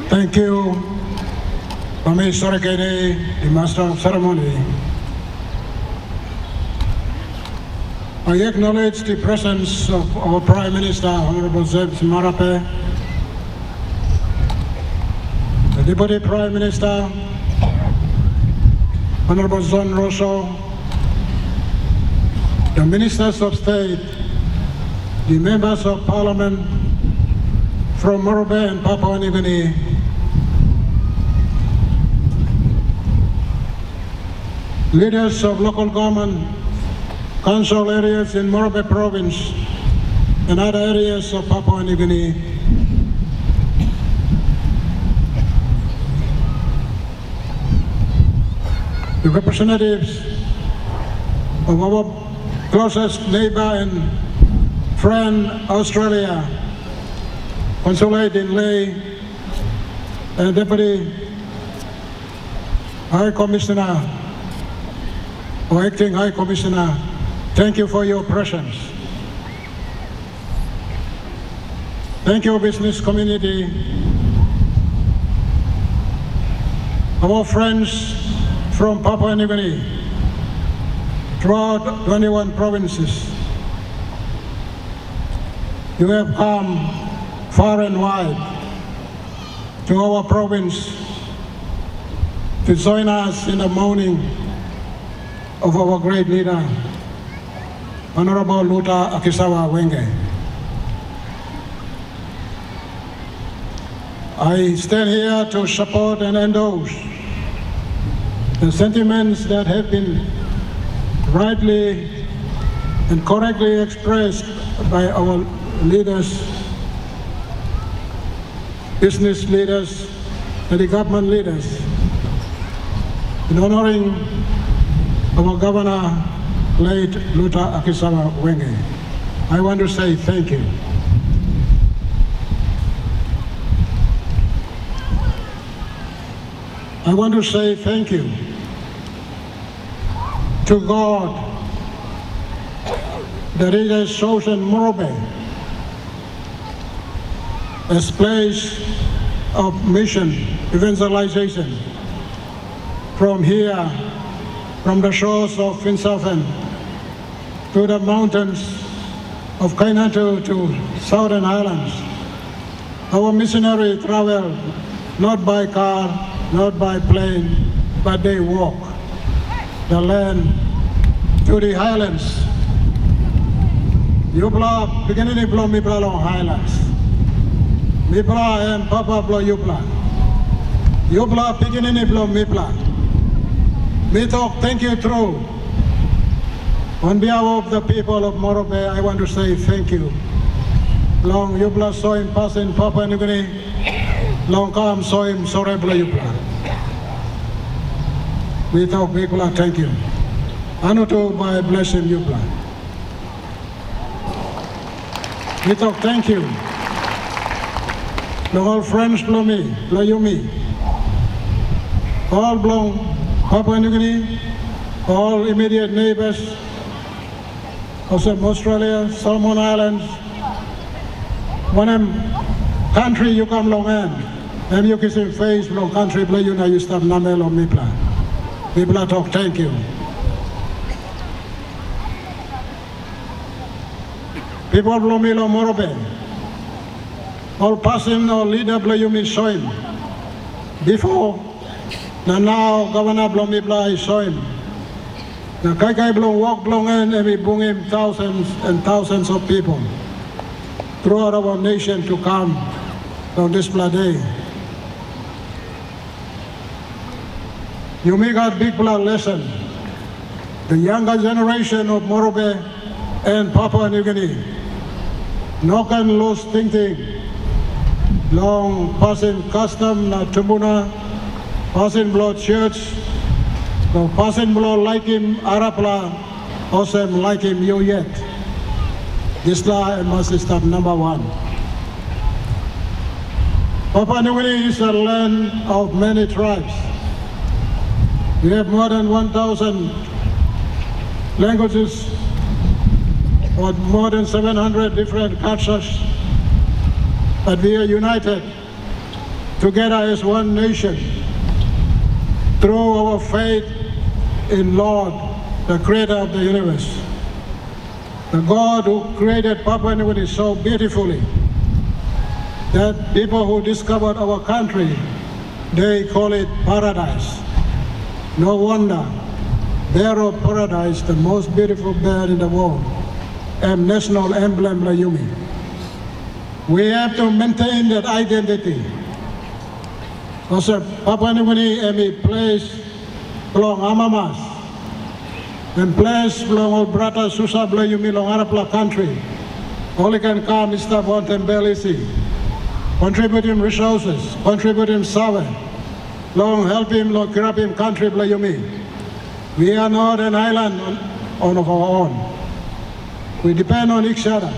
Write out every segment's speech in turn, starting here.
Thank you, Sir Dadae, the Master of Ceremony. I acknowledge the presence of our Prime Minister, Honorable James Morobe, the Deputy Prime Minister, Honorable John Rosso, the Ministers of State, the Members of Parliament from Morobe and Papua New Guinea, leaders of local government, council areas in Morobe province and other areas of Papua New Guinea, the representatives of our closest neighbor and friend, Australia, Consulate in Lae, and Deputy High Commissioner or Acting High Commissioner, thank you for your presence. Thank you, business community, our friends from Papua New Guinea, throughout 21 provinces. You have come far and wide to our province to join us in the mourning of our great leader, Honorable Luther Akisawa Wenge. I stand here to support and endorse the sentiments that have been rightly and correctly expressed by our leaders, business leaders, and the government leaders in honoring our Governor, late Luther Akisawa Wenge. I want to say thank you. I want to say thank you to God that He has chosen Morobe as place of mission, evangelization, from here, from the shores of Finsafen to the mountains of Kainatu to Southern Highlands. Our missionary traveled not by car, not by plane, but they walk the land to the highlands. Yupla, beginning blow Mipla long highlands. Mipla and Papa blow Yupla. Yupla, beginning blow Mipla. Me talk, thank you through. On behalf of the people of Morobe, I want to say thank you. Long Yupla soim pasin Papua New Guinea. Long kam soim sore bla Yupla. Me talk, Yupla, thank you. Anuto by blessing Yupla. Me talk, thank you. The all friends blow me, blow you me. All blow Papua New Guinea, all immediate neighbors, also Australia, Solomon Islands. One country you come long and you kiss in face, long country play you now you stop namel or mipla. Mipla talk, thank you. People blow me lo Morobe. All passing or leader blow you me show him. Before now Governor Blomibla is showing. The Kai Blom walk long and we bring him thousands and thousands of people throughout our nation to come on this day. You make a big blood lesson. The younger generation of Morobe and Papua New Guinea. No can lose thinking. Long passing custom na tumuna, passing blood church, no passing blood like him Arapla, awesome like him you yet. This law must stop number one. Papua New Guinea is a land of many tribes. We have more than 1,000 languages, or more than 700 different cultures, but we are united together as one nation through our faith in Lord, the creator of the universe. The God who created Papua New Guinea so beautifully that people who discovered our country, they call it paradise. No wonder, Bear of Paradise, the most beautiful bird in the world, and national emblem Layumi. We have to maintain that identity. Also, Papua New Guinea is a place belong Amamas, and place belong all brother Susa Layumi long Arapla country. All can come is the want and Belisi. Contributing resources, contributing savvy, long help him, long grab him country Layumi. We are not an island on of our own. We depend on each other.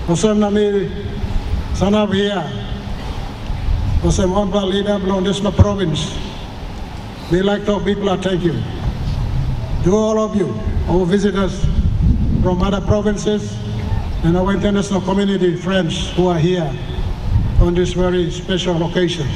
Osem nami sana via. Osem onpa leader belong this province. We like to people thank you. To all of you, our visitors from other provinces, and our international community friends who are here on this very special occasion.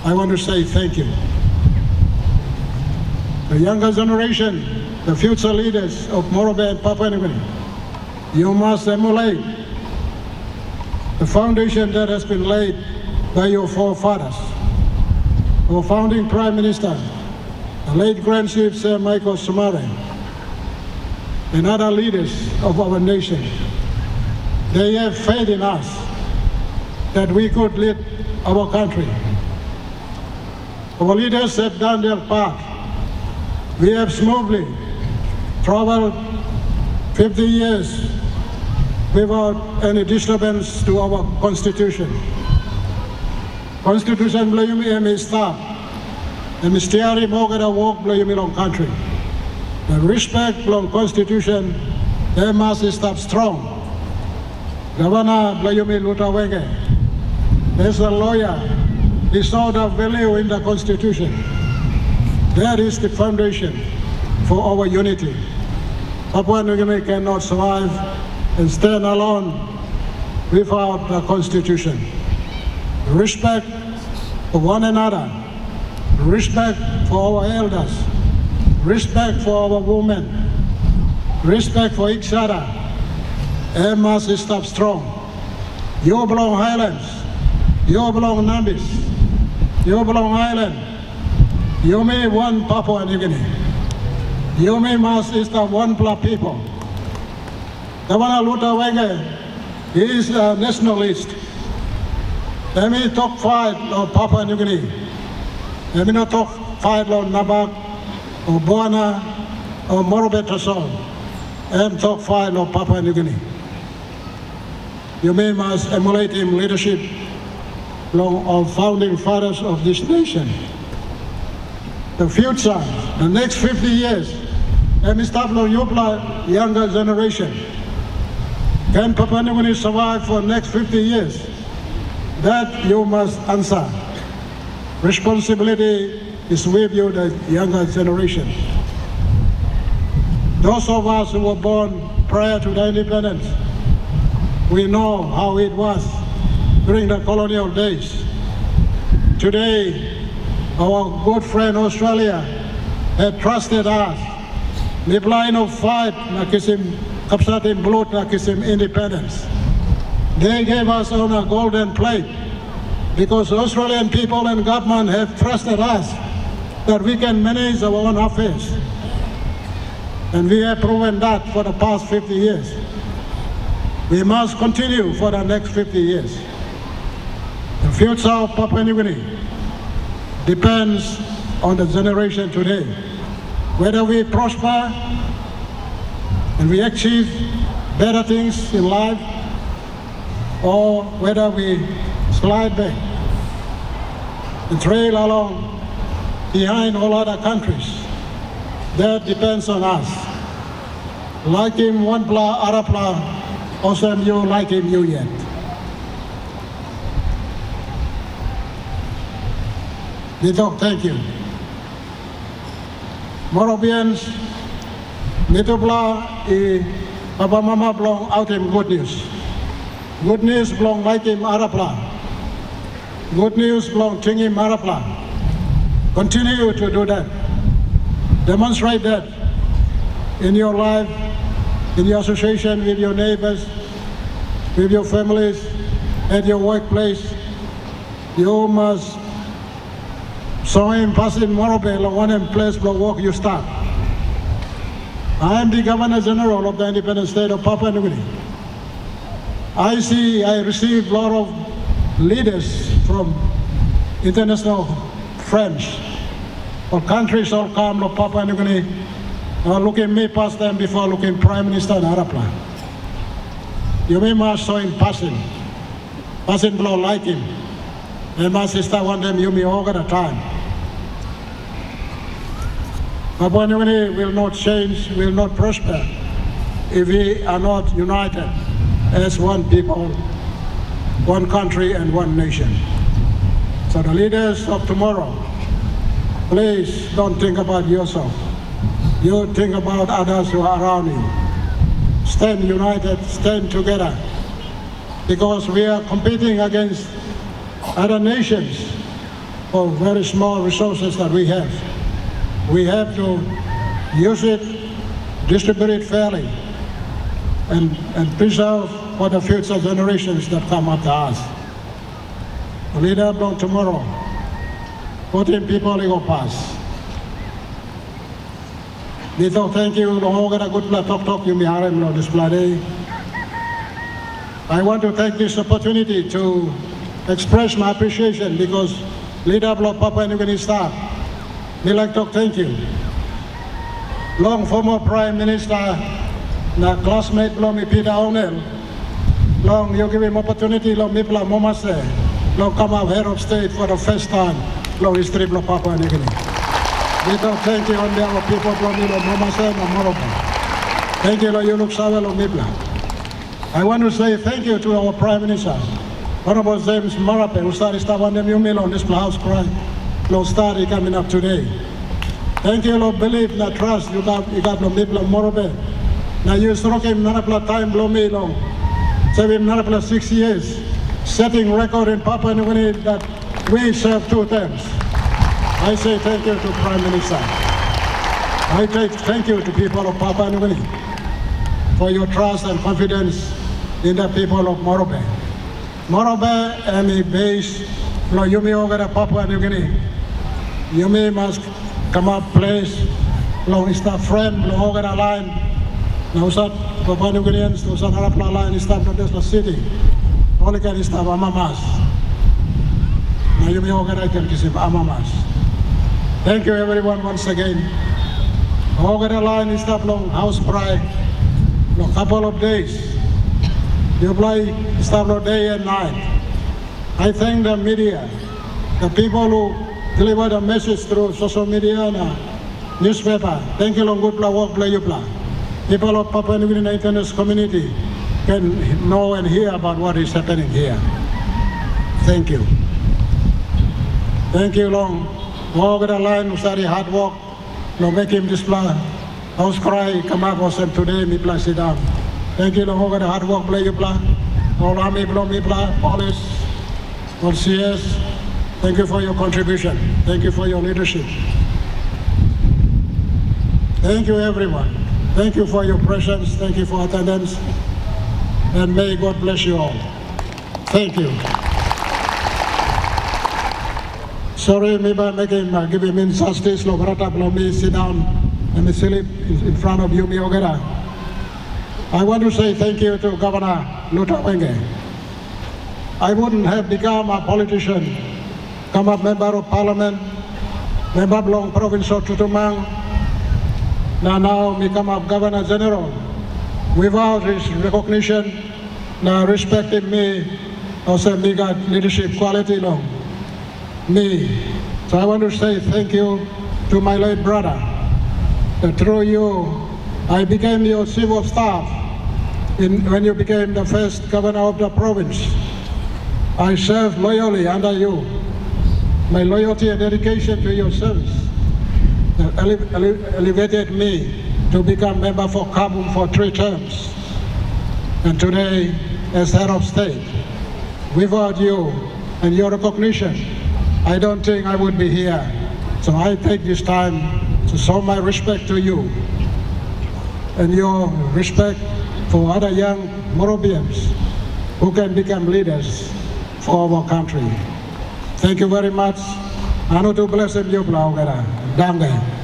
I want to say thank you. The younger generation, the future leaders of Morobe and Papua New Guinea, you must emulate the foundation that has been laid by your forefathers. Our founding Prime Minister, the late Grand Chief Sir Michael Sumare, and other leaders of our nation. They have faith in us that we could lead our country. Our leaders have done their part. We have smoothly traveled 50 years without any disturbance to our constitution. Constitution Layumi emi start, and Mistiari Mogada walk Layumi long country. The respect long constitution, they must stop strong. Governor Layumi Luther Wenge, there's a lawyer, he saw the value in the constitution. That is the foundation for our unity. Papua New Guinea cannot survive and stand alone without the constitution. Respect for one another, respect for our elders, respect for our women, respect for each other, and must stop strong. You belong Highlands, you belong Nambis, you belong Island. You may one Papua New Guinea. You may must is the one black people. Governor Luther Wenge is a nationalist. Let me talk fight on Papua New Guinea. Let me not talk fight on Nabak or Buana or Morobe Tasol. And talk fight on Papua New Guinea. You may must emulate him leadership of founding fathers of this nation. The future, the next 50 years, and Mr. younger generation. Can Papua New Guinea survive for the next 50 years? That you must answer. Responsibility is with you, the younger generation. Those of us who were born prior to the independence, we know how it was during the colonial days. Today, our good friend Australia had trusted us. The line of fight, nakisim kapsatim blood, nakisim independence. They gave us on a golden plate because Australian people and government have trusted us that we can manage our own affairs. And we have proven that for the past 50 years. We must continue for the next 50 years. The future of Papua New Guinea depends on the generation today. Whether we prosper and we achieve better things in life, or whether we slide back and trail along behind all other countries, that depends on us. Like him one pla, Arapla, also you like him you yet. Nito, thank you. Morobians, Nito Bla, Papa Mama belong out in good news. Good news belong like him Arapla. Good news belong Tingi Marapla. Continue to do that. Demonstrate that in your life, in your association with your neighbors, with your families, at your workplace. You must show him passing Morobe, one place for work you start. I am the Governor General of the independent state of Papua New Guinea. I receive a lot of leaders from international friends or countries all come to Papua New Guinea. Looking me past them before looking Prime Minister in Arapla. You may must show him passing blow like him. And my sister want them you me all at a time. Papua New Guinea will not change, will not prosper if we are not united as one people, one country and one nation. So the leaders of tomorrow, please don't think about yourself. You think about others who are around you. Stand united, stand together, because we are competing against other nations for very small resources that we have. We have to use it, distribute it fairly, and preserve for the future generations that come after us. The leader of tomorrow, 14 people will pass. Dito, thank you. Good you display. I want to take this opportunity to express my appreciation because leader of Papua New Guinea staff. We like to thank you. Long former Prime Minister, na classmate long Peter O'Neill. Long you give him opportunity long Mipla Momase. Long come out head of state for the first time. Long history of Papua New Guinea. We don't thank you on behalf of people from Momase and Morobe. Thank you, Lord, you look so well on Mipla. I want to say thank you to our Prime Minister, Honorable James Morobe, who started one of you meal on this house cry. Lord, started coming up today. Thank you, Lord, believe and trust you got no Mipla Morobe. Now you struck him Narapla time blow me long. Serve him Narapla 6 years, setting record in Papua New Guinea that we serve 2 terms. I say thank you to Prime Minister. I say thank you to people of Papua New Guinea for your trust and confidence in the people of Morobe. Morobe and the base, Yumi Ogara Papua New Guinea. Yumi must come up place, long staff friend, Ogara line. Now sat Papua New Guineans, now sat Arapla line, staff of the city. Only can staff Amamas. Now Yumi Ogara can kiss him Amamas. Thank you everyone once again. Ogara line is staff long house pride. A couple of days. You play staff day and night. I thank the media, the people who deliver the message through social media and newspaper. Thank you, long good work, play you play. People of Papua New Guinea international community can know and hear about what is happening here. Thank you. Thank you, long. Walk the line, who study hard work, no make him display. House cry, come up or send today, me play sit down. Thank you, long over the hard work, play you play. All army, blow me play, police, all CS. Thank you for your contribution. Thank you for your leadership. Thank you, everyone. Thank you for your presence. Thank you for attendance. And may God bless you all. Thank you. Sorry, maybe I'm making giving injustice. Let me sit down and sleep in front of you, Miogera. I want to say thank you to Governor Luther Wenge. I wouldn't have become a politician, come a member of parliament, member of provincial Tutumang, now become a Governor General without his recognition, now respecting me, also me got leadership quality long. Me. So I want to say thank you to my late brother. That through you, I became your chief of staff when you became the first governor of the province. I served loyally under you. My loyalty and dedication to your service elevated me to become member for Kabul for 3 terms. And today, as head of state, without you, and your recognition, I don't think I would be here. So I take this time to show my respect to you and your respect for other young Morobians who can become leaders for our country. Thank you very much. Anu tu blessing you, Blau Gara. Danke.